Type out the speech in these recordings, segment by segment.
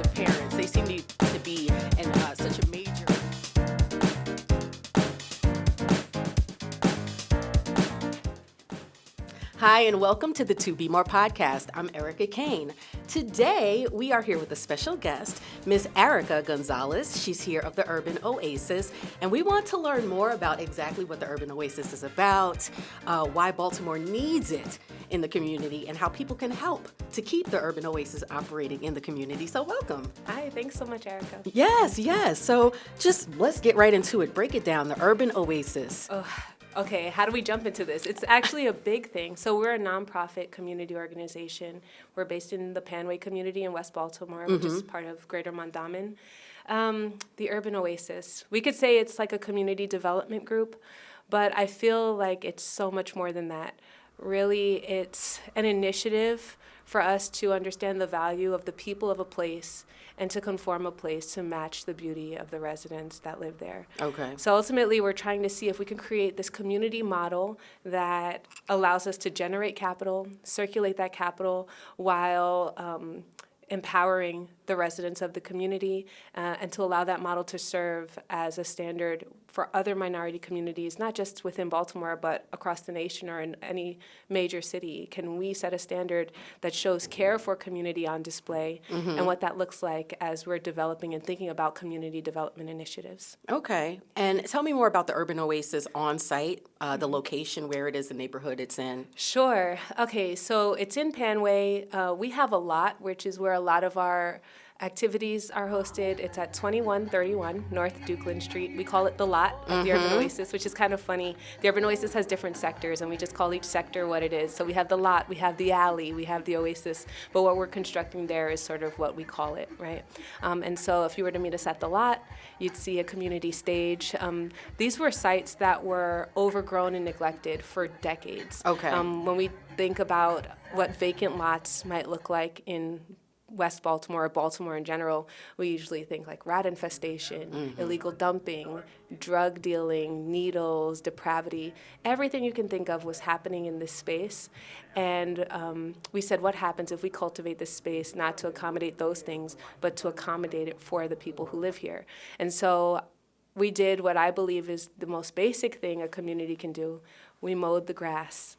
with parents. They seem to be in such a major... Hi, and welcome to the BMore podcast. I'm Arica Kane. Today, we are here with a special guest, Ms. Arica Gonzalez. She's here of the Urban Oasis, and we want to learn more about exactly what the Urban Oasis is about, why Baltimore needs it in the community, and how people can help to keep the Urban Oasis operating in the community. So welcome. Hi, thanks so much, Arica. Yes. So just let's get right into it. Break it down, the Urban Oasis. Okay, how do we jump into this? It's actually a big thing. So we're a nonprofit community organization. We're based in the Panway community in West Baltimore, which is part of Greater Mondawmin. The Urban Oasis. We could say it's like a community development group, but I feel like it's so much more than that. Really, it's an initiative for us to understand the value of the people of a place and to conform a place to match the beauty of the residents that live there. Okay. So ultimately, we're trying to see if we can create this community model that allows us to generate capital, circulate that capital while empowering the residents of the community, and to allow that model to serve as a standard for other minority communities, not just within Baltimore, but across the nation or in any major city. Can we set a standard that shows care for community on display and what that looks like as we're developing and thinking about community development initiatives? Okay. And tell me more about the Urban Oasis Onsite, the location, where it is, the neighborhood it's in. Sure. Okay, so it's in Panway. We have a lot, which is where a lot of our activities are hosted. It's at 2131 North Dukeland Street. We call it the lot of the Urban Oasis, which is kind of funny. The Urban Oasis has different sectors, and we just call each sector what it is. So we have the lot, we have the alley, we have the Oasis, but what we're constructing there is sort of what we call it, right? And so if you were to meet us at the lot, you'd see a community stage. These were sites that were overgrown and neglected for decades. Okay. When we think about what vacant lots might look like in West Baltimore or Baltimore in general, we usually think like rat infestation, illegal dumping, drug dealing, needles, depravity. Everything you can think of was happening in this space. And we said, what happens if we cultivate this space not to accommodate those things, but to accommodate it for the people who live here? And so we did what I believe is the most basic thing a community can do. We mowed the grass.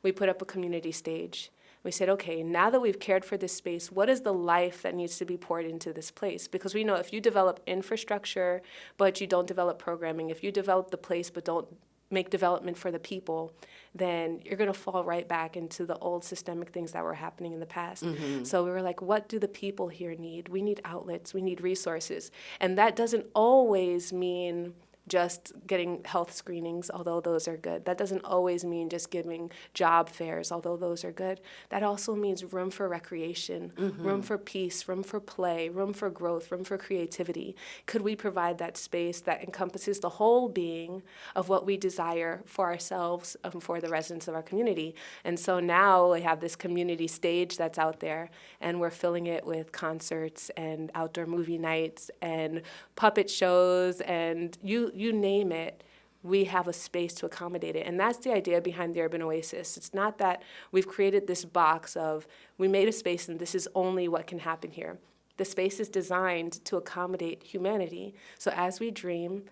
We put up a community stage. We said, okay, now that we've cared for this space, what is the life that needs to be poured into this place? Because we know if you develop infrastructure, but you don't develop programming, if you develop the place but don't make development for the people, then you're going to fall right back into the old systemic things that were happening in the past. So we were like, what do the people here need? We need outlets, we need resources. And that doesn't always mean just getting health screenings, although those are good. That doesn't always mean just giving job fairs, although those are good. That also means room for recreation, room for peace, room for play, room for growth, room for creativity. Could we provide that space that encompasses the whole being of what we desire for ourselves and for the residents of our community? And so now we have this community stage that's out there, and we're filling it with concerts and outdoor movie nights and puppet shows, and you name it, we have a space to accommodate it. And that's the idea behind the Urban Oasis. It's not that we've created this box of, we made a space and this is only what can happen here. The space is designed to accommodate humanity. So as we dream,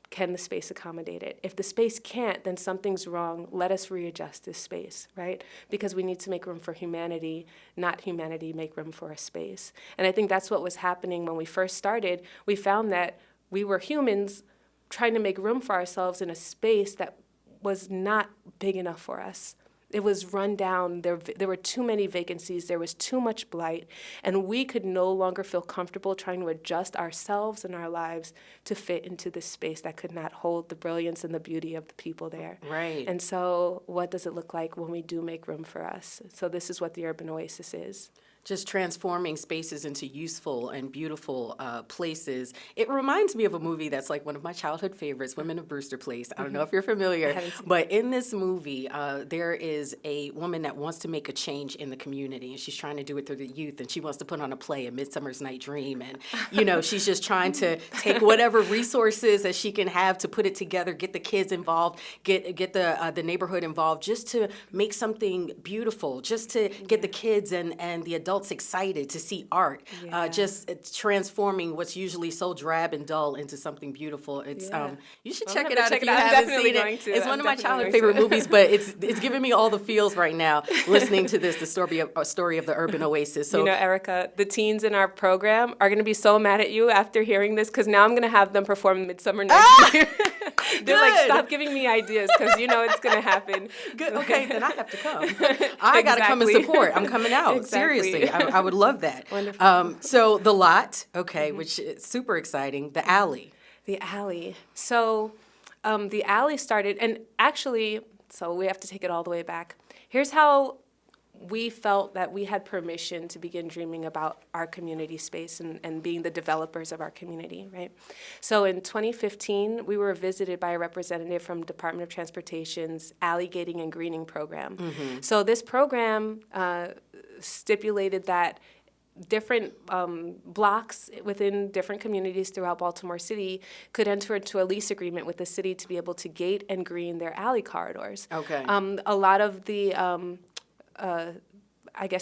can the space accommodate it? If the space can't, then something's wrong. Let us readjust this space, right? Because we need to make room for humanity, not humanity make room for a space. And I think that's what was happening when we first started. We found that we were humans trying to make room for ourselves in a space that was not big enough for us. It was run down. There were too many vacancies. There was too much blight. And we could no longer feel comfortable trying to adjust ourselves and our lives to fit into this space that could not hold the brilliance and the beauty of the people there. Right. And so what does it look like when we do make room for us? So this is what the Urban Oasis is. Just transforming spaces into useful and beautiful places. It reminds me of a movie that's like one of my childhood favorites, Women of Brewster Place. I don't know if you're familiar, but in this movie, there is a woman that wants to make a change in the community, and she's trying to do it through the youth, and she wants to put on a play, A Midsummer's Night Dream, and she's just trying to take whatever resources that she can have to put it together, get the kids involved, get the neighborhood involved, just to make something beautiful, just to get the kids and the adults adults excited to see art, just transforming what's usually so drab and dull into something beautiful. It's you should check it out if you haven't seen it. It's one of my childhood favorite movies, but it's giving me all the feels right now listening to this, the story of the Urban Oasis. So Arica, the teens in our program are going to be so mad at you after hearing this because now I'm going to have them perform Midsummer Night's Dream. They're like, stop giving me ideas because it's going to happen. Good. Okay, then I have to come. I got to come and support. I'm coming out. Seriously, I would love that. Wonderful. So the lot, which is super exciting. The alley. The alley. So the alley started, and actually, so we have to take it all the way back. Here's how we felt that we had permission to begin dreaming about our community space and being the developers of our community, right? So in 2015, we were visited by a representative from Department of Transportation's Alley Gating and Greening program. So this program stipulated that different blocks within different communities throughout Baltimore City could enter into a lease agreement with the city to be able to gate and green their alley corridors. Okay. A lot of the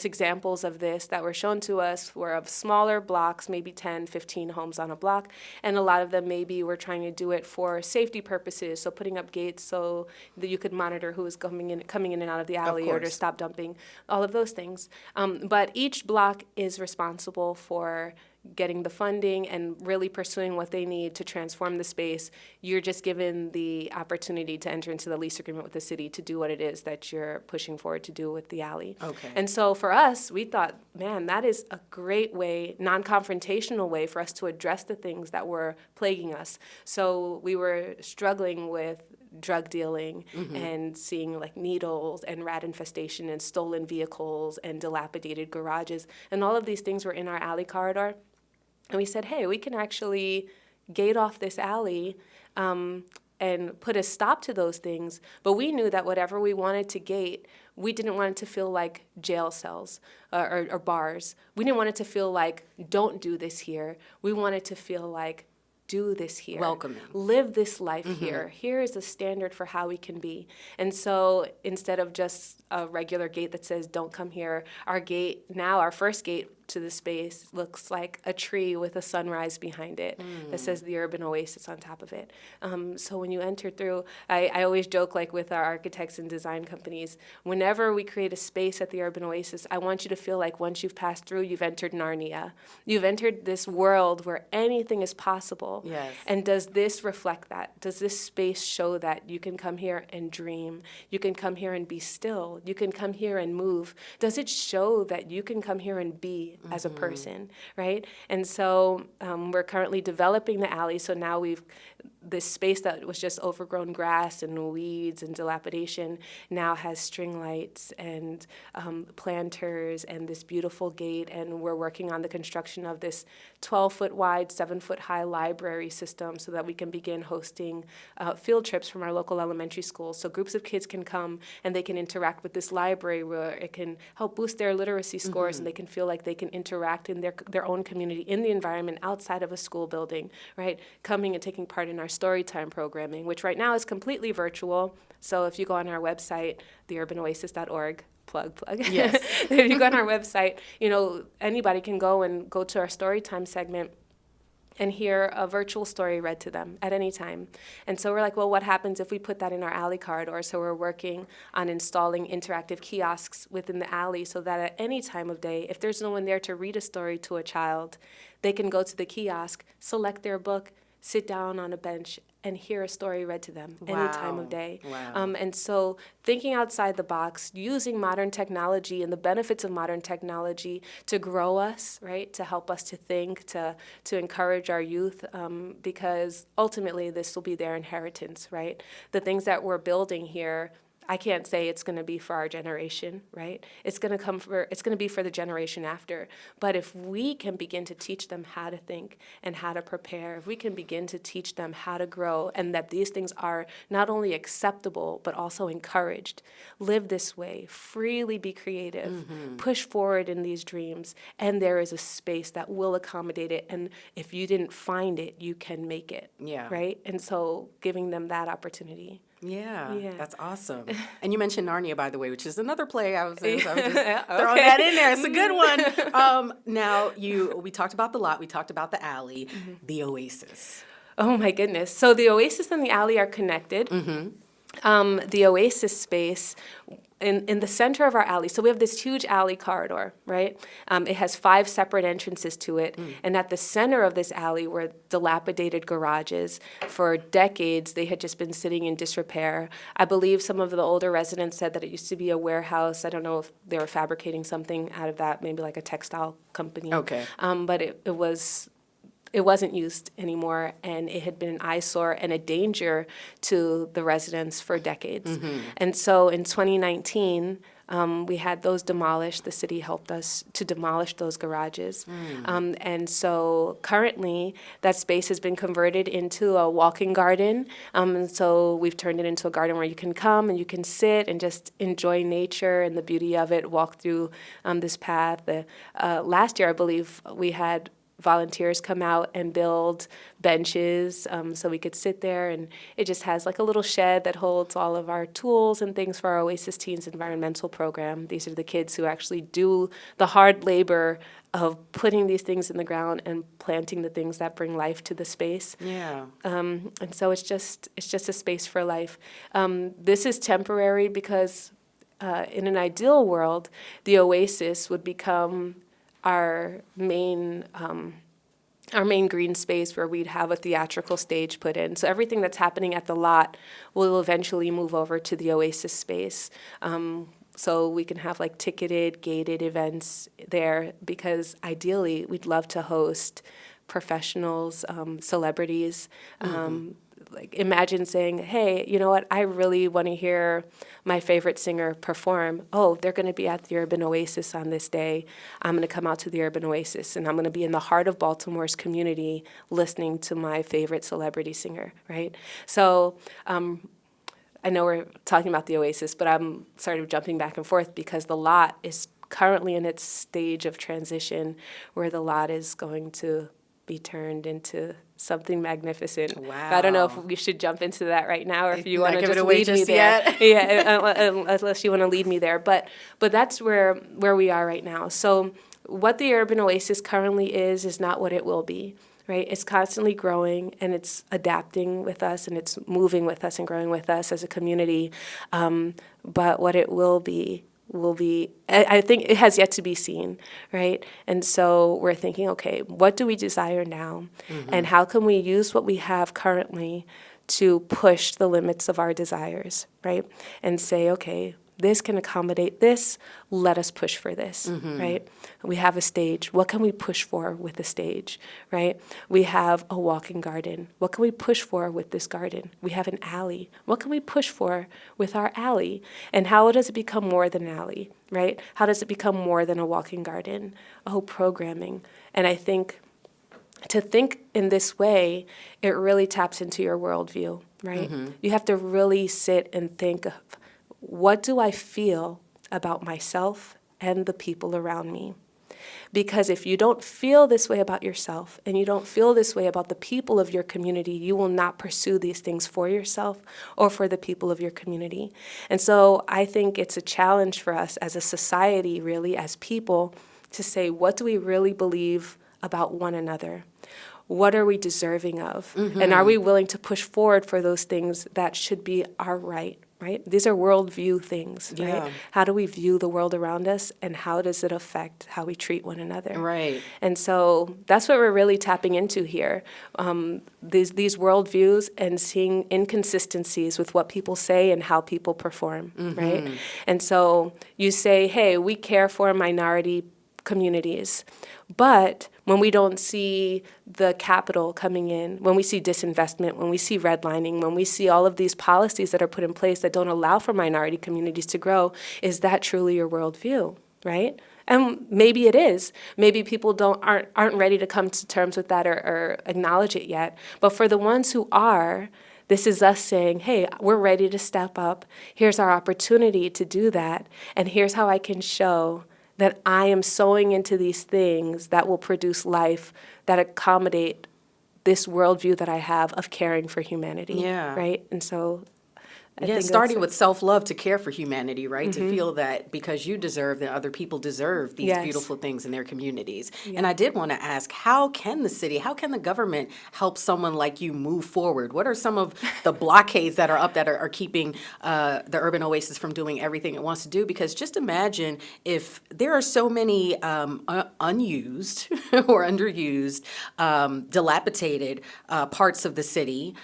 examples of this that were shown to us were of smaller blocks, maybe 10, 15 homes on a block, and a lot of them maybe were trying to do it for safety purposes, so putting up gates so that you could monitor who was coming in and out of the alley or to stop dumping, all of those things. But each block is responsible for getting the funding and really pursuing what they need to transform the space. You're just given the opportunity to enter into the lease agreement with the city to do what it is that you're pushing forward to do with the alley. Okay. And so for us, we thought, man, that is a great way, non-confrontational way for us to address the things that were plaguing us. So we were struggling with drug dealing and seeing like needles and rat infestation and stolen vehicles and dilapidated garages. And all of these things were in our alley corridor. And we said, hey, we can actually gate off this alley and put a stop to those things. But we knew that whatever we wanted to gate, we didn't want it to feel like jail cells or bars. We didn't want it to feel like, don't do this here. We wanted to feel like, do this here. Welcoming. Live this life here. Here is a standard for how we can be. And so instead of just a regular gate that says, don't come here, our first gate to the space looks like a tree with a sunrise behind it that says the Urban Oasis on top of it. So when you enter through, I always joke like with our architects and design companies, whenever we create a space at the Urban Oasis, I want you to feel like once you've passed through, you've entered Narnia. You've entered this world where anything is possible. Yes. And does this reflect that? Does this space show that you can come here and dream? You can come here and be still. You can come here and move. Does it show that you can come here and be as a person, right? And so we're currently developing the alley. So now this space that was just overgrown grass and weeds and dilapidation now has string lights and planters and this beautiful gate. And we're working on the construction of this 12-foot wide, 7-foot high library system so that we can begin hosting field trips from our local elementary schools. So groups of kids can come and they can interact with this library where it can help boost their literacy scores and they can feel like they can interact in their own community, in the environment outside of a school building, right? Coming and taking part in our storytime programming, which right now is completely virtual. So if you go on our website, theurbanoasis.org, plug. Yes. If you go on our website, anybody can go to our storytime segment and hear a virtual story read to them at any time. And so we're like, well, what happens if we put that in our alley corridor? So we're working on installing interactive kiosks within the alley so that at any time of day, if there's no one there to read a story to a child, they can go to the kiosk, select their book, sit down on a bench, and hear a story read to them any time of day. Wow. And so thinking outside the box, using modern technology and the benefits of modern technology to grow us, right, to help us to think, to encourage our youth, because ultimately this will be their inheritance, right? The things that we're building here, I can't say it's going to be for our generation, right? It's going to be for the generation after. But if we can begin to teach them how to think and how to prepare, if we can begin to teach them how to grow and that these things are not only acceptable but also encouraged, live this way, freely be creative, push forward in these dreams, and there is a space that will accommodate it. And if you didn't find it, you can make it, right? And so giving them that opportunity. Yeah, Yeah. that's awesome. And you mentioned Narnia, by the way, which is another play I was in, so I'm just Yeah, throwing okay. that in there. It's a good one. Now, we talked about the lot, we talked about the alley, the Oasis. Oh my goodness. So the Oasis and the alley are connected. The Oasis space in the center of our alley, so we have this huge alley corridor, right? It has 5 separate entrances to it, and at the center of this alley were dilapidated garages. For decades, they had just been sitting in disrepair. I believe some of the older residents said that it used to be a warehouse. I don't know if they were fabricating something out of that, maybe like a textile company. Okay. But it wasn't used anymore, and it had been an eyesore and a danger to the residents for decades. And so in 2019, we had those demolished. The city helped us to demolish those garages. And so currently, that space has been converted into a walking garden. And so we've turned it into a garden where you can come and you can sit and just enjoy nature and the beauty of it, walk through this path. Last year, I believe, we had volunteers come out and build benches so we could sit there, and it just has like a little shed that holds all of our tools and things for our Oasis Teens environmental program. These are the kids who actually do the hard labor of putting these things in the ground and planting the things that bring life to the space. Yeah. And so it's just a space for life. This is temporary because in an ideal world, the Oasis would become our main green space where we'd have a theatrical stage put in. So everything that's happening at the lot will eventually move over to the Oasis space. So we can have like ticketed, gated events there, because ideally we'd love to host professionals, celebrities. Like imagine saying, hey, you know what, I really want to hear my favorite singer perform. Oh, they're going to be at the Urban Oasis on this day. I'm going to come out to the Urban Oasis, and I'm going to be in the heart of Baltimore's community listening to my favorite celebrity singer, right? So I know we're talking about the Oasis, but I'm sort of jumping back and forth because the lot is currently in its stage of transition where the lot is going to be turned into something magnificent. Wow. I don't know if we should jump into that right now, or if you want to give it just away lead me just there. yet. Yeah, unless you want to lead me there. But that's where we are right now. So what the Urban Oasis currently is not what it will be, right? It's constantly growing, and it's adapting with us, and it's moving with us and growing with us as a community. But what it will be, I think it has yet to be seen, right? And so we're thinking, okay, what do we desire now? And how can we use what we have currently to push the limits of our desires, right? And say, okay, this can accommodate this, let us push for this, right? We have a stage. What can we push for with the stage, right? We have a walking garden. What can we push for with this garden? We have an alley. What can we push for with our alley? And how does it become more than an alley, right? How does it become more than a walking garden? Oh, programming. And I think to think in this way, it really taps into your worldview, right? You have to really sit and think of, what do I feel about myself and the people around me? Because if you don't feel this way about yourself, and you don't feel this way about the people of your community, you will not pursue these things for yourself or for the people of your community. And so I think it's a challenge for us as a society, really, as people, to say, what do we really believe about one another? What are we deserving of? And are we willing to push forward for those things that should be our right? Right? These are worldview things, right? Yeah. How do we view the world around us, and how does it affect how we treat one another? Right. And so that's what we're really tapping into here. These worldviews and seeing inconsistencies with what people say and how people perform, right? And so you say, hey, we care for minority communities, but when we don't see the capital coming in, when we see disinvestment, when we see redlining, when we see all of these policies that are put in place that don't allow for minority communities to grow, is that truly your worldview, right? And maybe it is. Maybe people aren't ready to come to terms with that or acknowledge it yet. But for the ones who are, this is us saying, hey, we're ready to step up. Here's our opportunity to do that. And here's how I can show that I am sowing into these things that will produce life that accommodate this worldview that I have of caring for humanity, Yeah. right? And so Yeah, starting with self-love to care for humanity, right? To feel that because you deserve, that other people deserve these beautiful things in their communities. Yeah. And I did want to ask, how can the government help someone like you move forward? What are some of the blockades that are up that are keeping the Urban Oasis from doing everything it wants to do? Because just imagine if there are so many unused or underused, dilapidated parts of the city.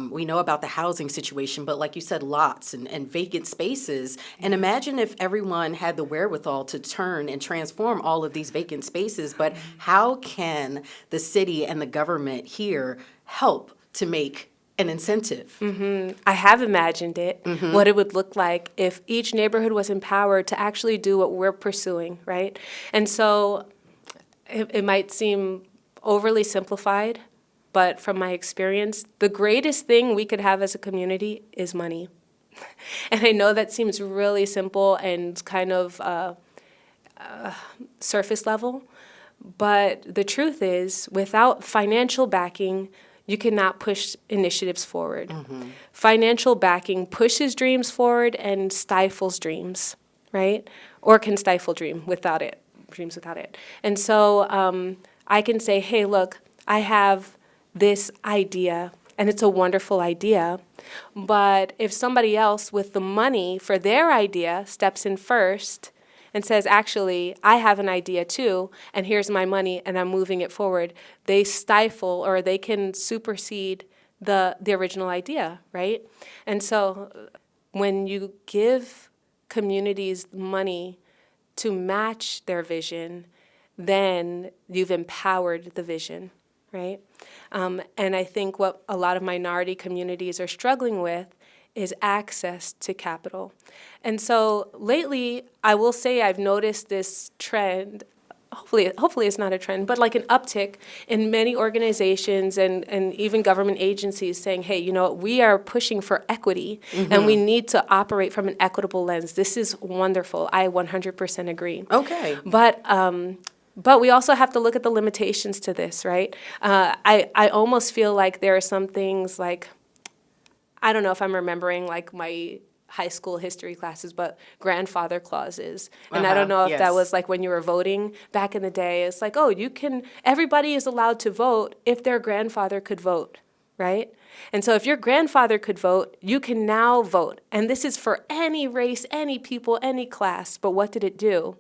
We know about the housing situation, but like you said, lots and vacant spaces. And imagine if everyone had the wherewithal to turn and transform all of these vacant spaces. But how can the city and the government here help to make an incentive? I have imagined it, what it would look like if each neighborhood was empowered to actually do what we're pursuing, right? And so it might seem overly simplified, but from my experience, the greatest thing we could have as a community is money. And I know that seems really simple and kind of surface level, but the truth is, without financial backing, you cannot push initiatives forward. Financial backing pushes dreams forward and stifles dreams, right? Or can stifle dreams without it. And so I can say, hey, look, I have this idea, and it's a wonderful idea, but if somebody else with the money for their idea steps in first and says, actually, I have an idea too, and here's my money, and I'm moving it forward, they stifle or they can supersede the original idea, right? And so when you give communities money to match their vision, then you've empowered the vision, right? And I think what a lot of minority communities are struggling with is access to capital. And so lately, I will say I've noticed this trend. Hopefully it's not a trend, but like an uptick in many organizations and even government agencies saying, hey, you know, we are pushing for equity and we need to operate from an equitable lens. This is wonderful. I 100% agree. Okay. But we also have to look at the limitations to this, right? I almost feel like there are some things like, I don't know if I'm remembering like my high school history classes, but grandfather clauses. And I don't know if that was like when you were voting back in the day. It's like, oh, everybody is allowed to vote if their grandfather could vote, right? And so if your grandfather could vote, you can now vote. And this is for any race, any people, any class. But what did it do?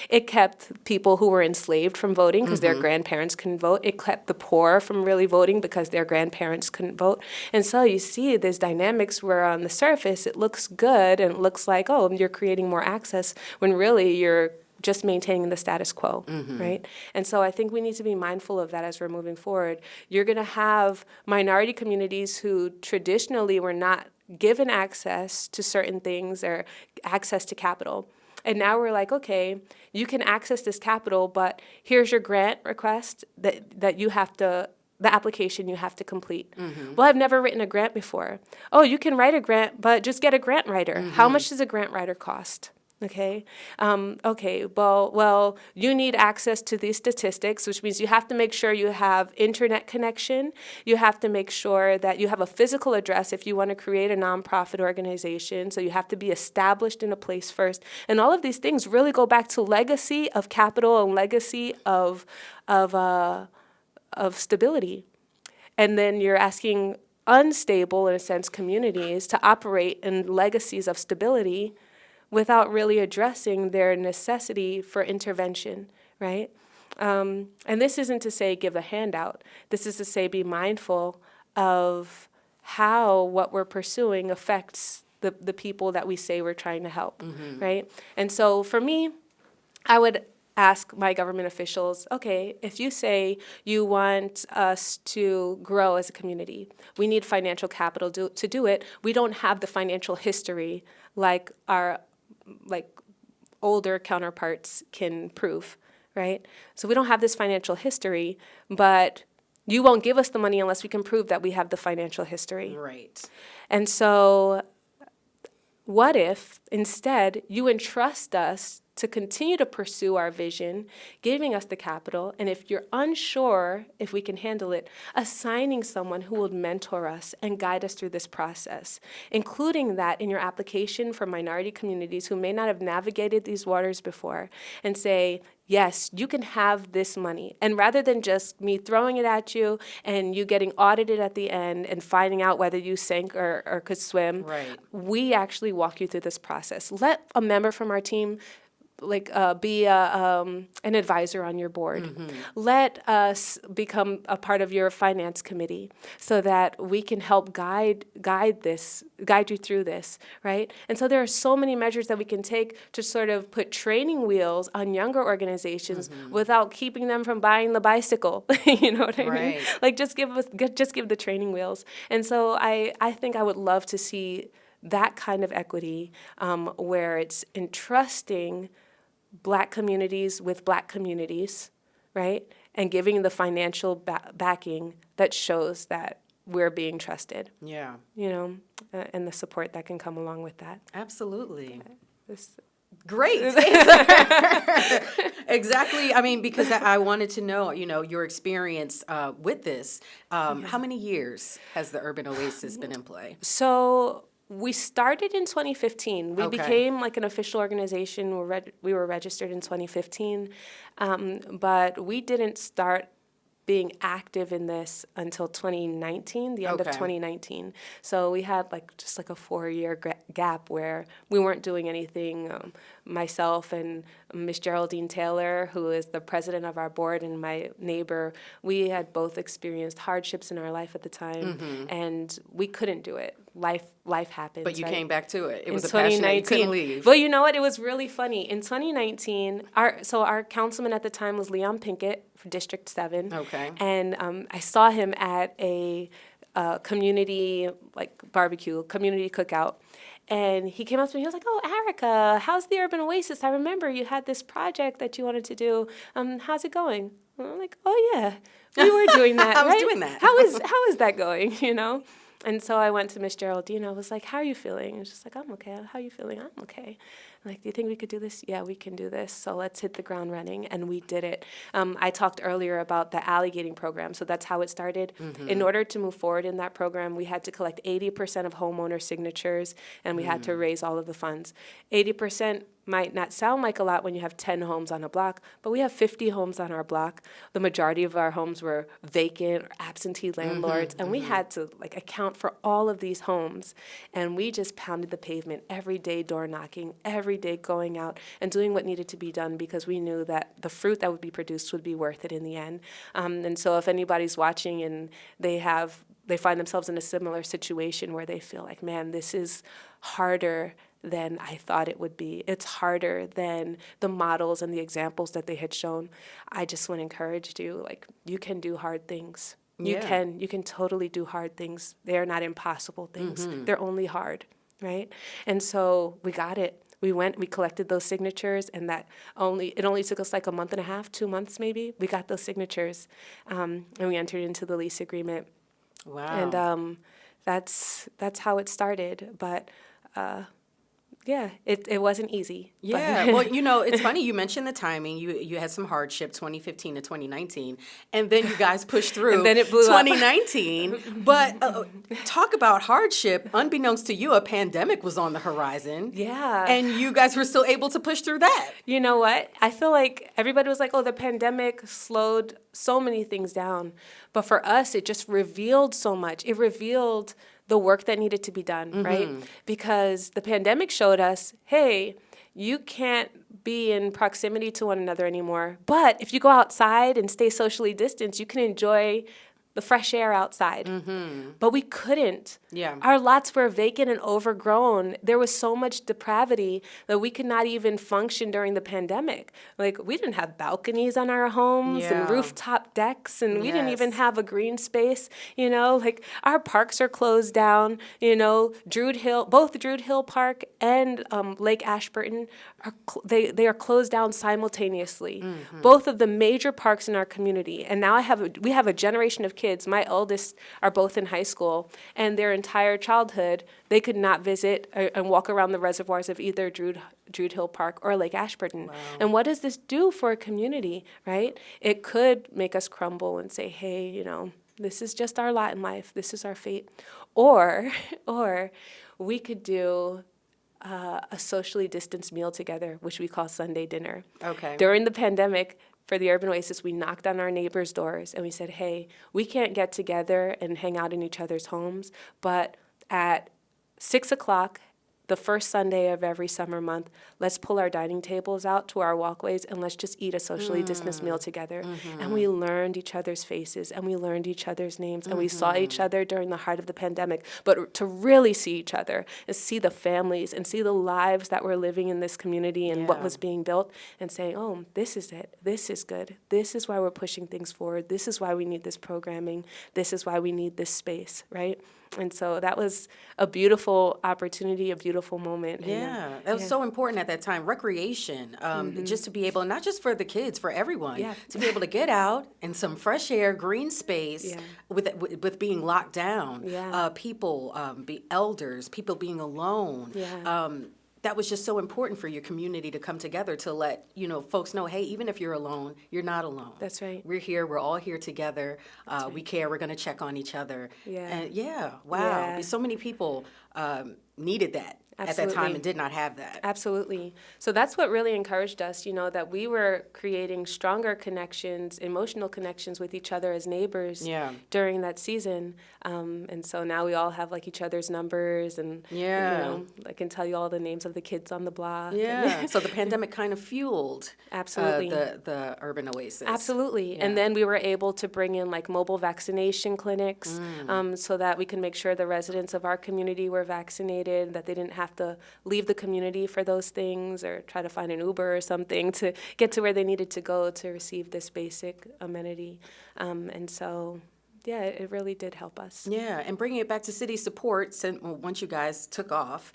It kept people who were enslaved from voting because their grandparents couldn't vote. It kept the poor from really voting because their grandparents couldn't vote. And so you see these dynamics where on the surface it looks good and it looks like, oh, you're creating more access when really you're just maintaining the status quo, right? And so I think we need to be mindful of that as we're moving forward. You're going to have minority communities who traditionally were not given access to certain things or access to capital. And now we're like, okay, you can access this capital, but here's your grant request that you have to, the application you have to complete. Well, I've never written a grant before. Oh, you can write a grant, but just get a grant writer. How much does a grant writer cost? Okay. Well, you need access to these statistics, which means you have to make sure you have internet connection. You have to make sure that you have a physical address if you want to create a nonprofit organization. So you have to be established in a place first. And all of these things really go back to legacy of capital and legacy of stability. And then you're asking unstable, in a sense, communities to operate in legacies of stability without really addressing their necessity for intervention, right? And this isn't to say give a handout. This is to say be mindful of how what we're pursuing affects the people that we say we're trying to help, right? And so for me, I would ask my government officials, okay, if you say you want us to grow as a community, we need financial capital to do it. We don't have the financial history like our older counterparts can prove, right? So we don't have this financial history, but you won't give us the money unless we can prove that we have the financial history. Right. And so what if instead you entrust us to continue to pursue our vision, giving us the capital, and if you're unsure if we can handle it, assigning someone who will mentor us and guide us through this process, including that in your application for minority communities who may not have navigated these waters before, and say, yes, you can have this money. And rather than just me throwing it at you and you getting audited at the end and finding out whether you sank or could swim, Right. we actually walk you through this process. Let a member from our team be an advisor on your board. Mm-hmm. Let us become a part of your finance committee so that we can help guide you through this, right? And so there are so many measures that we can take to sort of put training wheels on younger organizations without keeping them from buying the bicycle. You know what I mean? Like just give the training wheels. And so I think I would love to see that kind of equity where it's entrusting Black communities with Black communities, right? And giving the financial backing that shows that we're being trusted. Yeah. You know, and the support that can come along with that. Absolutely. This Great. Exactly. I mean, because I wanted to know, your experience with this. How many years has the Urban Oasis been in play? So we started in 2015. We Okay. became like an official organization. We were registered in 2015, but we didn't start being active in this until 2019, the end of Okay. 2019. So we had just a 4-year gap where we weren't doing anything. Myself and Miss Geraldine Taylor, who is the president of our board, and my neighbor, we had both experienced hardships in our life at the time, and we couldn't do it. Life happens. But you right? came back to it. It In was a passion that you couldn't leave. Well, you know what? It was really funny. In 2019, our councilman at the time was Leon Pinkett for District 7. Okay. And I saw him at a community barbecue, community cookout. And he came up to me, he was like, "Oh, Arica, how's the Urban Oasis? I remember you had this project that you wanted to do. How's it going?" And I'm like, "Oh, yeah, we were doing that, I was right? doing that. How is that going, you know?" And so I went to Miss Geraldine. I was like, "How are you feeling?" And she's like, "I'm okay. How are you feeling?" "I'm okay." I'm like, "Do you think we could do this?" "Yeah, we can do this. So let's hit the ground running." And we did it. I talked earlier about the alligating program. So that's how it started. In order to move forward in that program, we had to collect 80% of homeowner signatures, and we had to raise all of the funds. 80% might not sound like a lot when you have 10 homes on a block, but we have 50 homes on our block. The majority of our homes were vacant or absentee landlords, and we had to account for all of these homes. And we just pounded the pavement every day, door knocking, every day going out and doing what needed to be done because we knew that the fruit that would be produced would be worth it in the end. And so if anybody's watching and they find themselves in a similar situation where they feel like, man, this is harder than I thought it would be. It's harder than the models and the examples that they had shown. I just want to encourage you, you can do hard things. You can totally do hard things. They are not impossible things. They're only hard, right? And so we got it. We collected those signatures, and it only took us a month and a half, 2 months maybe. We got those signatures, and we entered into the lease agreement. Wow. And that's how it started. But yeah, it wasn't easy. Yeah, well, it's funny. You mentioned the timing. You had some hardship, 2015 to 2019, and then you guys pushed through And then it blew up. 2019. But talk about hardship. Unbeknownst to you, a pandemic was on the horizon. Yeah. And you guys were still able to push through that. You know what? I feel like everybody was like, "Oh, the pandemic slowed so many things down." But for us, it just revealed so much. It revealed the work that needed to be done, right? Because the pandemic showed us, hey, you can't be in proximity to one another anymore. But if you go outside and stay socially distanced, you can enjoy the fresh air outside. But we couldn't. Yeah. Our lots were vacant and overgrown. There was so much depravity that we could not even function during the pandemic. We didn't have balconies on our homes and rooftop decks, and we didn't even have a green space. Our parks are closed down. Both Druid Hill Park and Lake Ashburton they are closed down simultaneously. Both of the major parks in our community. And now we have a generation of kids kids. My eldest are both in high school, and their entire childhood, they could not visit and walk around the reservoirs of either Druid Hill Park or Lake Ashburton. Wow. And what does this do for a community, right? It could make us crumble and say, hey, this is just our lot in life. This is our fate. Or we could do a socially distanced meal together, which we call Sunday dinner. Okay. During the pandemic, for the Urban Oasis, we knocked on our neighbors' doors and we said, hey, we can't get together and hang out in each other's homes, but at 6 o'clock, the first Sunday of every summer month, let's pull our dining tables out to our walkways and let's just eat a socially distanced meal together. Mm-hmm. And we learned each other's faces and we learned each other's names and we saw each other during the heart of the pandemic. But to really see each other and see the families and see the lives that were living in this community and what was being built and saying, oh, this is it. This is good. This is why we're pushing things forward. This is why we need this programming. This is why we need this space, right? And so that was a beautiful opportunity, a beautiful moment. Yeah, that was so important at that time. Recreation, just to be able, not just for the kids, for everyone, to be able to get out in some fresh air, green space, with being locked down. People, elders, people being alone. That was just so important for your community to come together to let folks know, hey, even if you're alone, you're not alone. That's right. We're here. We're all here together. Right. We care. We're going to check on each other. Wow. So many people needed that. Absolutely. At that time and did not have that. Absolutely. So that's what really encouraged us, that we were creating stronger connections, emotional connections with each other as neighbors during that season. And so now we all have each other's numbers and I can tell you all the names of the kids on the block. Yeah. So the pandemic kind of fueled absolutely the Urban Oasis. Absolutely. Yeah. And then we were able to bring in mobile vaccination clinics so that we can make sure the residents of our community were vaccinated, that they didn't have to leave the community for those things or try to find an Uber or something to get to where they needed to go to receive this basic amenity. And so, it really did help us. Yeah, and bringing it back to city support, once you guys took off,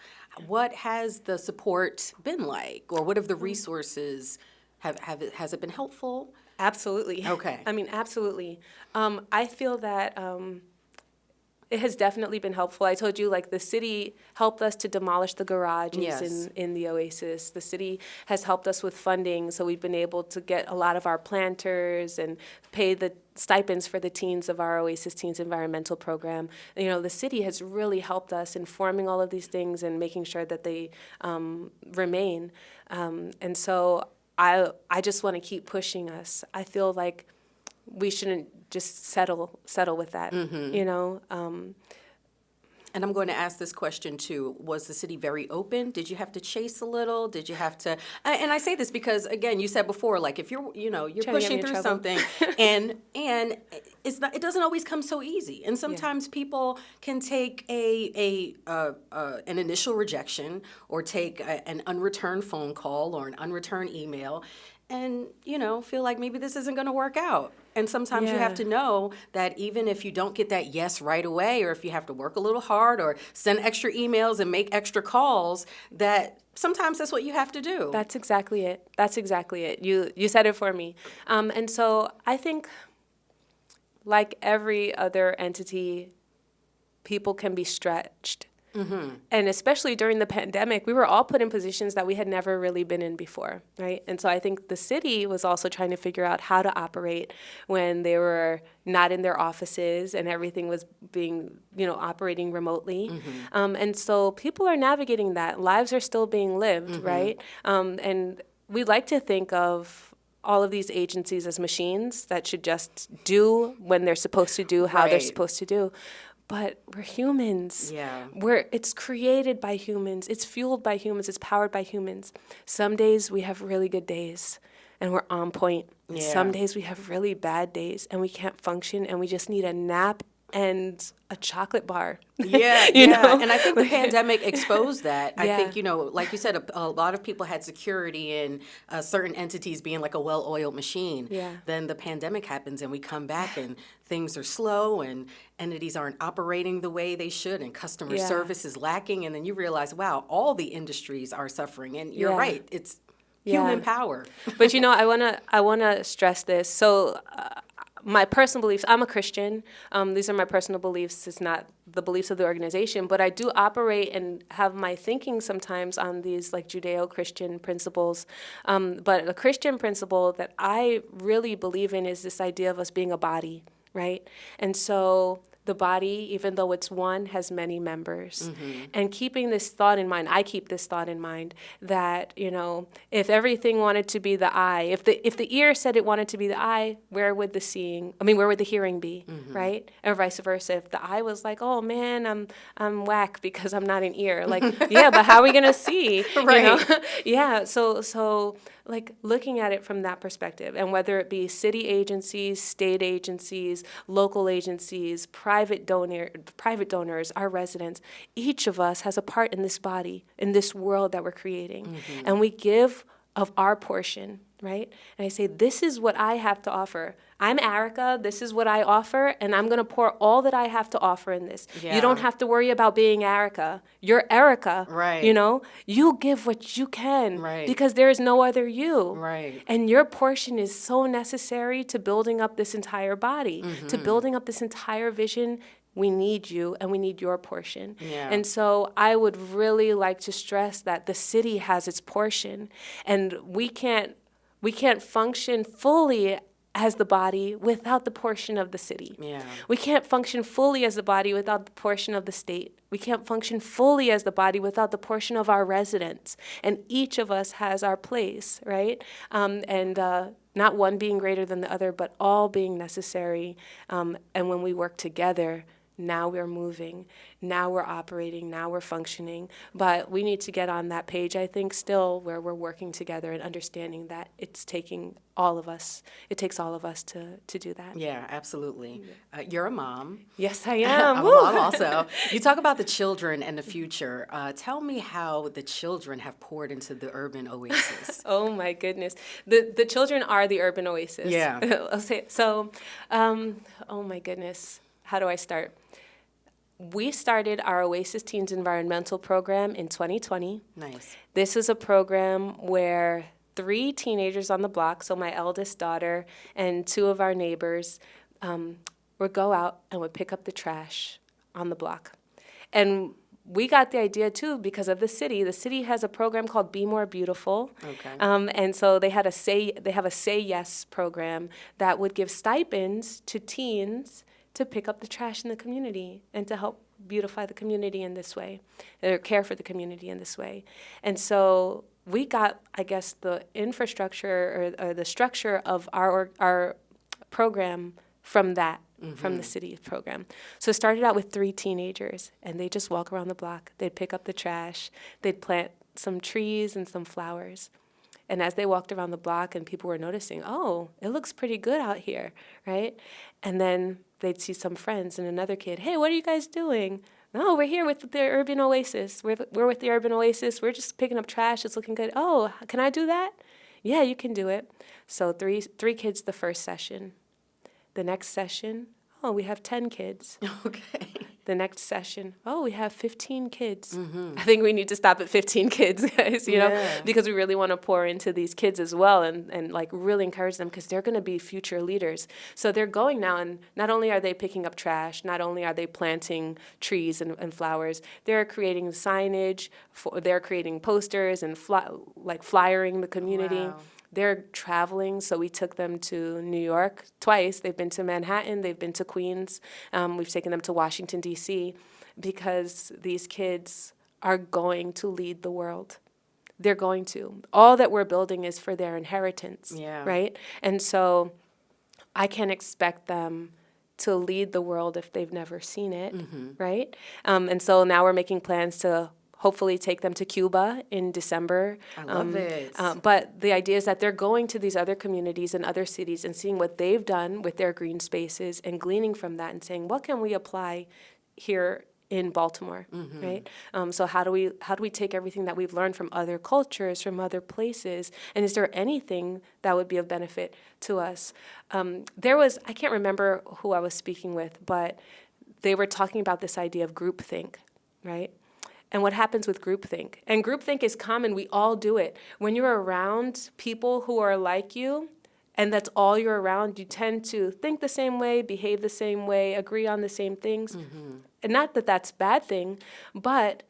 what has the support been like? Or what have the resources, has it been helpful? Absolutely. Okay. I mean, absolutely. I feel that it has definitely been helpful. I told you, the city helped us to demolish the garages in the Oasis. The city has helped us with funding, so we've been able to get a lot of our planters and pay the stipends for the teens of our Oasis Teens Environmental Program. The city has really helped us in forming all of these things and making sure that they remain. And so I just want to keep pushing us. I feel like we shouldn't just settle with that, And I'm going to ask this question too. Was the city very open? Did you have to chase a little? Did you have to? And I say this because, again, you said before, if you're pushing through something, and it doesn't always come so easy. And sometimes people can take an initial rejection or take an unreturned phone call or an unreturned email, and feel like maybe this isn't going to work out. And sometimes you have to know that even if you don't get that yes right away, or if you have to work a little hard or send extra emails and make extra calls, that sometimes that's what you have to do. That's exactly it. You said it for me. And so I think, like every other entity, people can be stretched. Mm-hmm. And especially during the pandemic, we were all put in positions that we had never really been in before, right? And so I think the city was also trying to figure out how to operate when they were not in their offices and everything was being, operating remotely. Mm-hmm. And so people are navigating that. Lives are still being lived, right? And we like to think of all of these agencies as machines that should just do when they're supposed to do, how they're supposed to do. But we're humans. Yeah. It's created by humans. It's fueled by humans. It's powered by humans. Some days we have really good days and we're on point. Yeah. Some days we have really bad days and we can't function and we just need a nap and a chocolate bar. Yeah, And I think the pandemic exposed that. I think, like you said, a lot of people had security in certain entities being like a well-oiled machine. Yeah. Then the pandemic happens and we come back and things are slow and entities aren't operating the way they should and customer service is lacking. And then you realize, wow, all the industries are suffering. And you're right. It's human power. But, I wanna stress this. So my personal beliefs, I'm a Christian. These are my personal beliefs. It's not the beliefs of the organization, but I do operate and have my thinking sometimes on these like Judeo-Christian principles. But a Christian principle that I really believe in is this idea of us being a body, right? And so the body, even though it's one, has many members. And keeping this thought in mind, I keep this thought in mind that, if everything wanted to be the eye, if the ear said it wanted to be the eye, where would the hearing be, right? Or vice versa. If the eye was like, oh man, I'm whack because I'm not an ear. Like, yeah, but how are we gonna see? Right. Yeah. So like looking at it from that perspective, and whether it be city agencies, state agencies, local agencies, private donors, our residents, each of us has a part in this body, in this world that we're creating. And we give of our portion, right? And I say, this is what I have to offer. I'm Arica, this is what I offer, and I'm going to pour all that I have to offer in this. Yeah. You don't have to worry about being Arica. You're Arica, Right. You give what you can, Right. because there is no other you. Right. And your portion is so necessary to building up this entire body, to building up this entire vision. We need you, and we need your portion. Yeah. And so I would really like to stress that the city has its portion, and we can't function fully as the body without the portion of the city. Yeah. We can't function fully as the body without the portion of the state. We can't function fully as the body without the portion of our residents. And each of us has our place, right? Not one being greater than the other, but all being necessary. And when we work together, now we're moving, now we're operating, now we're functioning. But we need to get on that page, I think, still, where we're working together and understanding that it's taking all of us. It takes all of us to do that. Yeah, absolutely. You're a mom. Yes, I am. I'm a mom also. You talk about the children and the future. Tell me how the children have poured into the Urban Oasis. Oh my goodness. The children are the Urban Oasis. Yeah. I'll say so. Oh my goodness. How do I start? We started our Oasis Teens Environmental Program in 2020. Nice. This is a program where 3 teenagers on the block, so my eldest daughter and 2 of our neighbors, would go out and would pick up the trash on the block. And we got the idea, too, because of the city. The city has a program called BMore Beautiful. Okay. And so they have a Say Yes program that would give stipends to teens to pick up the trash in the community and to help beautify the community in this way, or care for the community in this way. And so we got, I guess, the infrastructure or the structure of our program from that, from the city program. So it started out with 3 teenagers, and they just walk around the block. They'd pick up the trash. They'd plant some trees and some flowers. And as they walked around the block and people were noticing, oh, it looks pretty good out here, right? And then they'd see some friends and another kid, hey, what are you guys doing? No, we're here with the Urban Oasis. We're with the Urban Oasis. We're just picking up trash. It's looking good. Oh, can I do that? Yeah, you can do it. So three kids the first session. The next session, oh, we have 10 kids. Okay. The next session, oh, we have 15 kids. I think we need to stop at 15 kids, guys, because we really want to pour into these kids as well and like really encourage them, because they're going to be future leaders. So they're going now, and not only are they picking up trash, not only are they planting trees and flowers, they're creating signage, they're creating posters and flyering the community. Wow. They're traveling, so we took them to New York twice. They've been to Manhattan. They've been to Queens. We've taken them to Washington, D.C., because these kids are going to lead the world. They're going to. All that we're building is for their inheritance, right? And so I can't expect them to lead the world if they've never seen it, right? And so now we're making plans to hopefully take them to Cuba in December. I love it. But the idea is that they're going to these other communities and other cities and seeing what they've done with their green spaces and gleaning from that and saying, what can we apply here in Baltimore, right? So how do we take everything that we've learned from other cultures, from other places, and is there anything that would be of benefit to us? I can't remember who I was speaking with, but they were talking about this idea of groupthink, right? And what happens with groupthink. And groupthink is common. We all do it. When you're around people who are like you, and that's all you're around, you tend to think the same way, behave the same way, agree on the same things. And not that that's a bad thing, but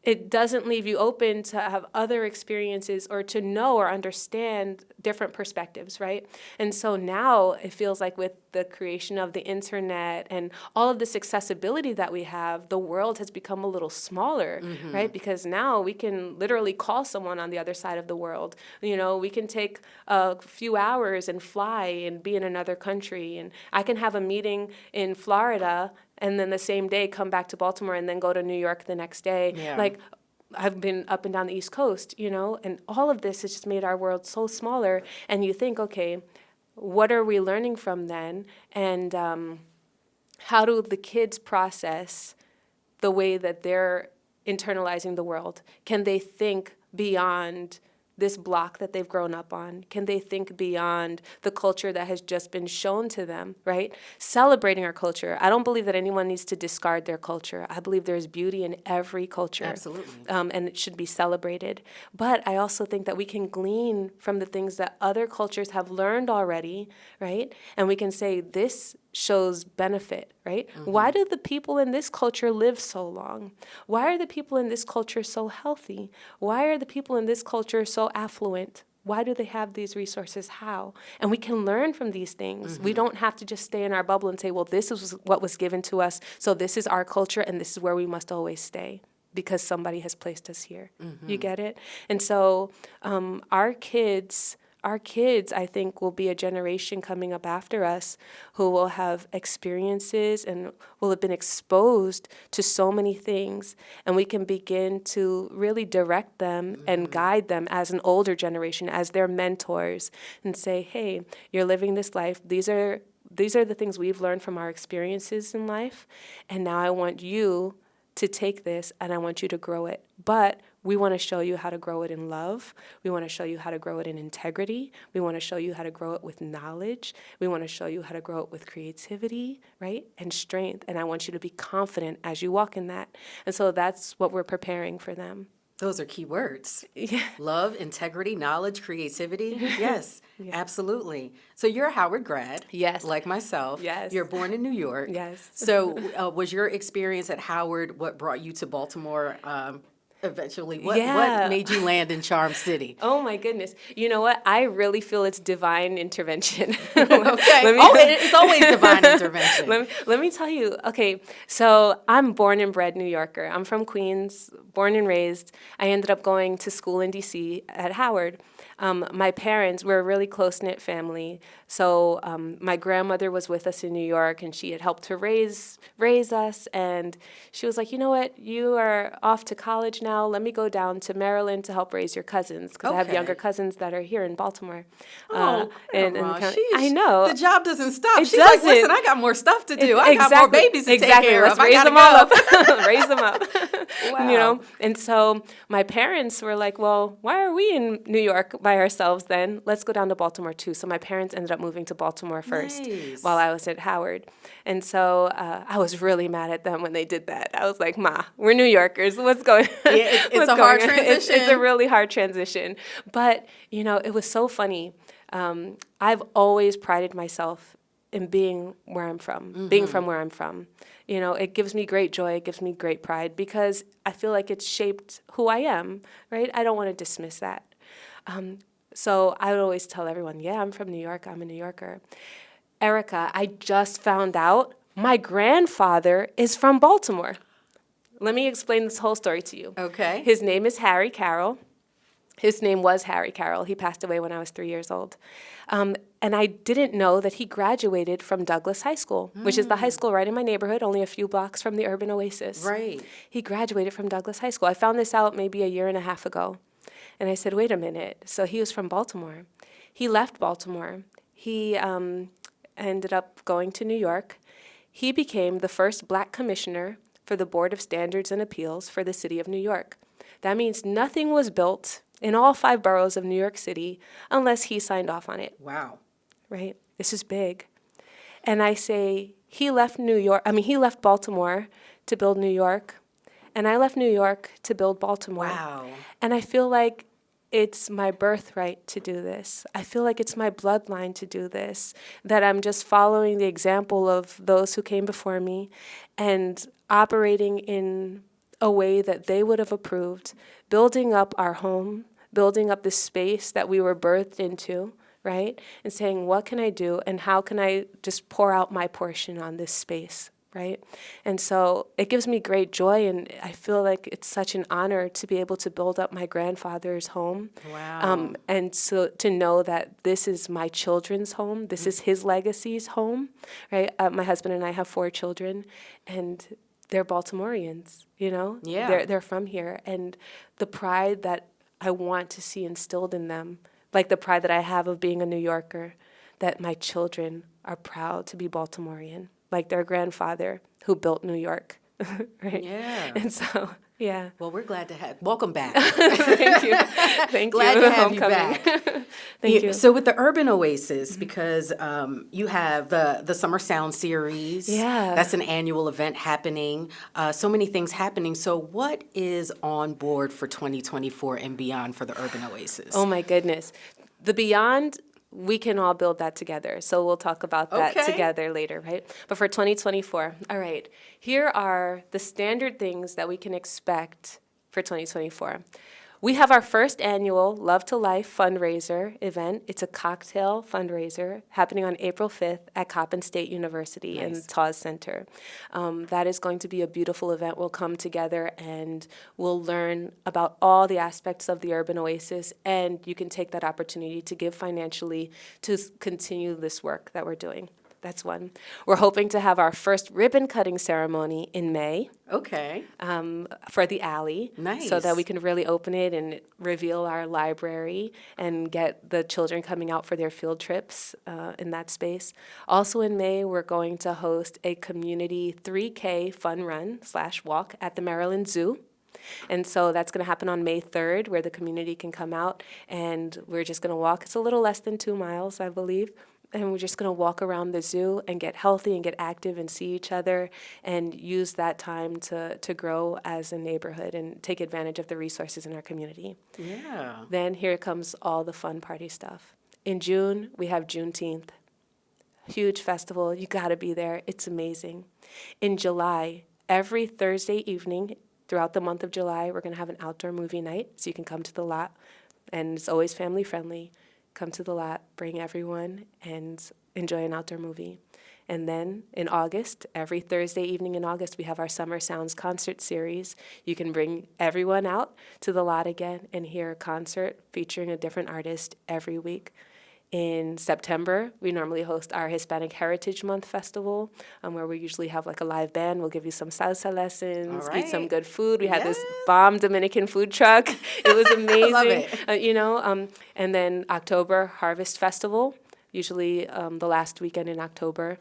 it doesn't leave you open to have other experiences or to know or understand different perspectives, right? And so now it feels like with the creation of the internet and all of this accessibility that we have, the world has become a little smaller, right? Because now we can literally call someone on the other side of the world. You know, we can take a few hours and fly and be in another country. And I can have a meeting in Florida and then the same day come back to Baltimore and then go to New York the next day. Yeah. Like, I've been up and down the East Coast, you know, and all of this has just made our world so smaller. And you think, okay, what are we learning from then? And how do the kids process the way that they're internalizing the world? Can they think beyond this block that they've grown up on? Can they think beyond the culture that has just been shown to them, right? Celebrating our culture. I don't believe that anyone needs to discard their culture. I believe there's beauty in every culture. Absolutely. And it should be celebrated. But I also think that we can glean from the things that other cultures have learned already, right? And we can say this shows benefit, right? Why do the people in this culture live so long? Why are the people in this culture so healthy? Why are the people in this culture so affluent? Why do they have these resources? How? And we can learn from these things. We don't have to just stay in our bubble and say, well, this is what was given to us, so this is our culture, and this is where we must always stay because somebody has placed us here. You get it? And so our kids, I think, will be a generation coming up after us who will have experiences and will have been exposed to so many things. And we can begin to really direct them and guide them as an older generation, as their mentors, and say, hey, you're living this life. These are the things we've learned from our experiences in life. And now I want you to take this and I want you to grow it. But we want to show you how to grow it in love. We want to show you how to grow it in integrity. We want to show you how to grow it with knowledge. We want to show you how to grow it with creativity, right? And strength. And I want you to be confident as you walk in that. And so that's what we're preparing for them. Those are key words. Yeah. Love, integrity, knowledge, creativity. Yes, absolutely. So you're a Howard grad. Yes. Like myself. Yes. You're born in New York. Yes. So was your experience at Howard what brought you to Baltimore eventually? What made you land in Charm City? Oh my goodness. You know what? I really feel it's divine intervention. Okay. It's always divine intervention. Let me tell you. Okay, so I'm born and bred New Yorker. I'm from Queens, born and raised. I ended up going to school in D.C. at Howard. My parents were a really close-knit family. So my grandmother was with us in New York, and she had helped to raise us. And she was like, you know what? You are off to college now. Let me go down to Maryland to help raise your cousins, because I have younger cousins that are here in Baltimore. I know. The job doesn't stop. It She's doesn't. like, listen, I got more stuff to do. I got more babies to take care Let's of. raise them all up. Raise them up. Wow. You know? And so my parents were like, well, why are we in New York by ourselves then? Let's go down to Baltimore too. So my parents ended up moving to Baltimore first while I was at Howard. And so I was really mad at them when they did that. I was like, Ma, we're New Yorkers. What's going on? Yeah, it's a hard transition. It's a really hard transition. But, you know, it was so funny. I've always prided myself in being where I'm from, being from where I'm from. You know, it gives me great joy. It gives me great pride because I feel like it's shaped who I am, right? I don't want to dismiss that. So I would always tell everyone, yeah, I'm from New York. I'm a New Yorker. Arica, I just found out my grandfather is from Baltimore. Let me explain this whole story to you. Okay. His name is Harry Carroll. His name was Harry Carroll. He passed away when I was 3 years old. And I didn't know that he graduated from Douglas High School, which is the high school right in my neighborhood, only a few blocks from the Urban Oasis. Right. He graduated from Douglas High School. I found this out maybe a year and a half ago. And I said, wait a minute. So he was from Baltimore. He left Baltimore. He ended up going to New York. He became the first black commissioner for the Board of Standards and Appeals for the city of New York. That means nothing was built in all 5 boroughs of New York City unless he signed off on it. Wow. Right? This is big. And I say, he left Baltimore to build New York, and I left New York to build Baltimore. Wow. And I feel like it's my birthright to do this. I feel like it's my bloodline to do this, that I'm just following the example of those who came before me and operating in a way that they would have approved, building up our home, building up the space that we were birthed into, right? And saying, what can I do and how can I just pour out my portion on this space, right? And so it gives me great joy, and I feel like it's such an honor to be able to build up my grandfather's home. Wow. And so to know that this is my children's home, this is his legacy's home, right? My husband and I have 4 children, and they're Baltimoreans, you know? Yeah. They're from here. And the pride that I want to see instilled in them, like the pride that I have of being a New Yorker, that my children are proud to be Baltimorean, like their grandfather who built New York, right? Yeah. And so, yeah. Well, we're glad to have. Welcome back. Thank you. Thank Glad you. to have you Homecoming. back. Thank you. So with the Urban Oasis, because you have the Summer Sound Series. Yeah. That's an annual event happening. So many things happening. So what is on board for 2024 and beyond for the Urban Oasis? Oh, my goodness. The Beyond, we can all build that together. So we'll talk about that Okay. together later, right? But for 2024, all right, here are the standard things that we can expect for 2024. We have our first annual Love to Life fundraiser event. It's a cocktail fundraiser happening on April 5th at Coppin State University in the Nice. Tawes Center. That is going to be a beautiful event. We'll come together and we'll learn about all the aspects of the Urban Oasis, and you can take that opportunity to give financially to continue this work that we're doing. That's one. We're hoping to have our first ribbon cutting ceremony in May Okay. for the alley. Nice. So that we can really open it and reveal our library and get the children coming out for their field trips in that space. Also in May, we're going to host a community 3K fun run / walk at the Maryland Zoo. And so that's going to happen on May 3rd, where the community can come out, and we're just going to walk. It's a little less than 2 miles, I believe. And we're just going to walk around the zoo and get healthy and get active and see each other and use that time to grow as a neighborhood and take advantage of the resources in our community. Yeah. Then here comes all the fun party stuff. In June, we have Juneteenth. Huge festival. You got to be there. It's amazing. In July, every Thursday evening throughout the month of July, we're going to have an outdoor movie night, so you can come to the lot. And it's always family friendly. Come to the lot, bring everyone, and enjoy an outdoor movie. And then in August, every Thursday evening in August, we have our Summer Sounds concert series. You can bring everyone out to the lot again and hear a concert featuring a different artist every week. In September, we normally host our Hispanic Heritage Month Festival, where we usually have like a live band. We'll give you some salsa lessons, All eat some right. good food. We had this Yes. bomb Dominican food truck. It was amazing. Love it. And then October, Harvest Festival, usually the last weekend in October.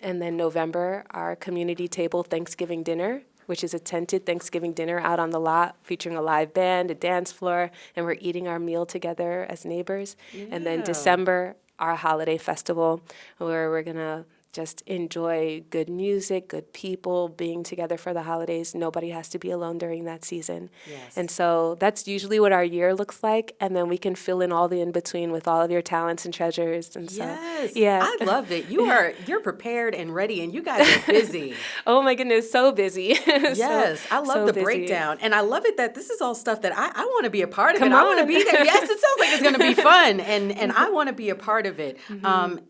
And then November, our community table Thanksgiving dinner, which is a tented Thanksgiving dinner out on the lot featuring a live band, a dance floor, and we're eating our meal together as neighbors. And then Yeah. December, our holiday festival, where we're going to just enjoy good music, good people, being together for the holidays. Nobody has to be alone during that season. Yes. And so that's usually what our year looks like, and then we can fill in all the in-between with all of your talents and treasures. And so, Yes. yeah. I love it. You're prepared and ready, and you guys are busy. Oh my goodness, so busy. Yes, I love so the busy. And and I love it that this is all stuff that I want to be a part of Come it. I want to on. be there. Yes, it sounds like it's going to be fun, and I want to be a part of it.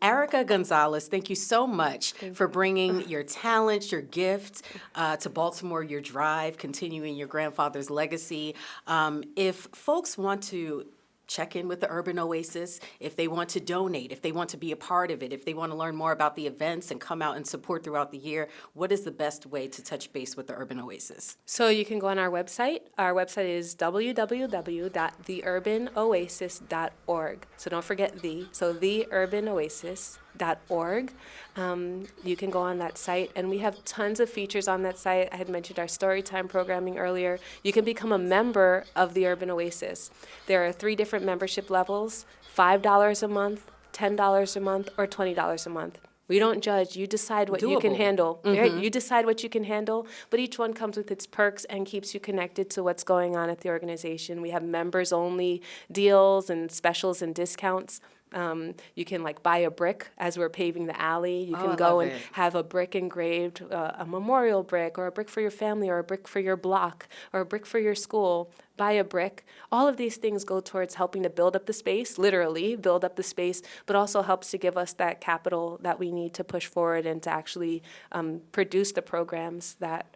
Arica Gonzalez, thank you so much for bringing your talents, your gifts to Baltimore, your drive, continuing your grandfather's legacy. If folks want to check in with the Urban Oasis, if they want to donate, if they want to be a part of it, if they want to learn more about the events and come out and support throughout the year, what is the best way to touch base with the Urban Oasis? So you can go on our website. Our website is www.theurbanoasis.org. So don't forget theurbanoasis.org. You can go on that site, and we have tons of features on that site. I had mentioned our Storytime programming earlier. You can become a member of the Urban Oasis. There are 3 different membership levels: $5 a month, $10 a month, or $20 a month. We don't judge. You decide what you can Doable. handle. Right? You decide what you can handle, but each one comes with its perks and keeps you connected to what's going on at the organization. We have members-only deals and specials and discounts. You can like buy a brick as we're paving the alley. You can go and have a brick engraved, a memorial brick, or a brick for your family, or a brick for your block, or a brick for your school. Buy a brick. All of these things go towards helping to build up the space, literally build up the space, but also helps to give us that capital that we need to push forward and to actually produce the programs that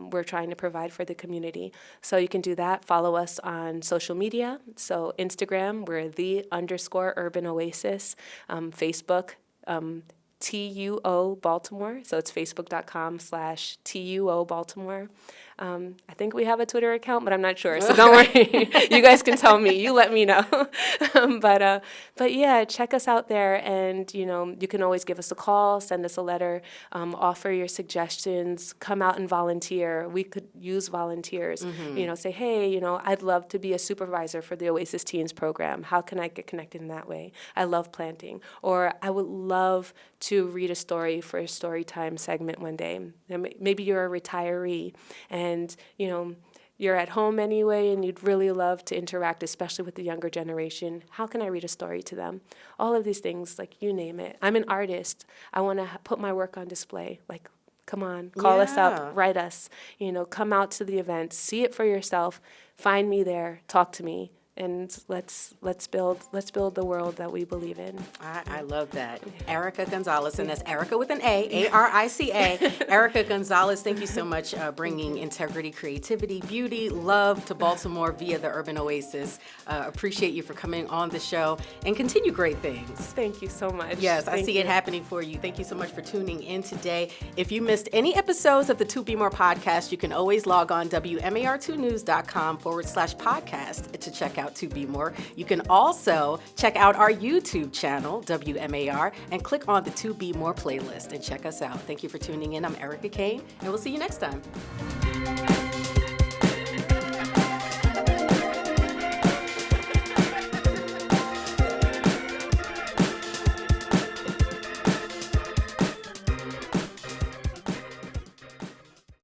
we're trying to provide for the community. So you can do that. Follow us on social media. So Instagram, we're _Urban Oasis. Facebook, TUO Baltimore. So it's facebook.com/TUO Baltimore. I think we have a Twitter account, but I'm not sure, so don't worry. You guys can tell me. You let me know. But yeah, check us out there, and you can always give us a call, send us a letter, offer your suggestions, come out and volunteer. We could use volunteers. Say, hey, I'd love to be a supervisor for the Oasis Teens program. How can I get connected in that way? I love planting, or I would love to read a story for a story time segment one day. Maybe you're a retiree and you're at home anyway and you'd really love to interact, especially with the younger generation. How can I read a story to them? All of these things, like you name it. I'm an artist. I want to put my work on display. Like, come on, call us up, write us, come out to the event, see it for yourself, find me there, talk to me. And let's build the world that we believe in. I love that. Arica Gonzalez, and that's Arica with an A, Arica. Arica Gonzalez, thank you so much bringing integrity, creativity, beauty, love to Baltimore via the Urban Oasis. Appreciate you for coming on the show, and continue great things. Thank you so much. Yes, I see it happening for you. Thank you so much for tuning in today. If you missed any episodes of the To Be More podcast, you can always log on WMAR2news.com/podcast to check out To Be More. You can also check out our YouTube channel, WMAR, and click on the To Be More playlist and check us out. Thank you for tuning in. I'm Arica Kane, and we'll see you next time.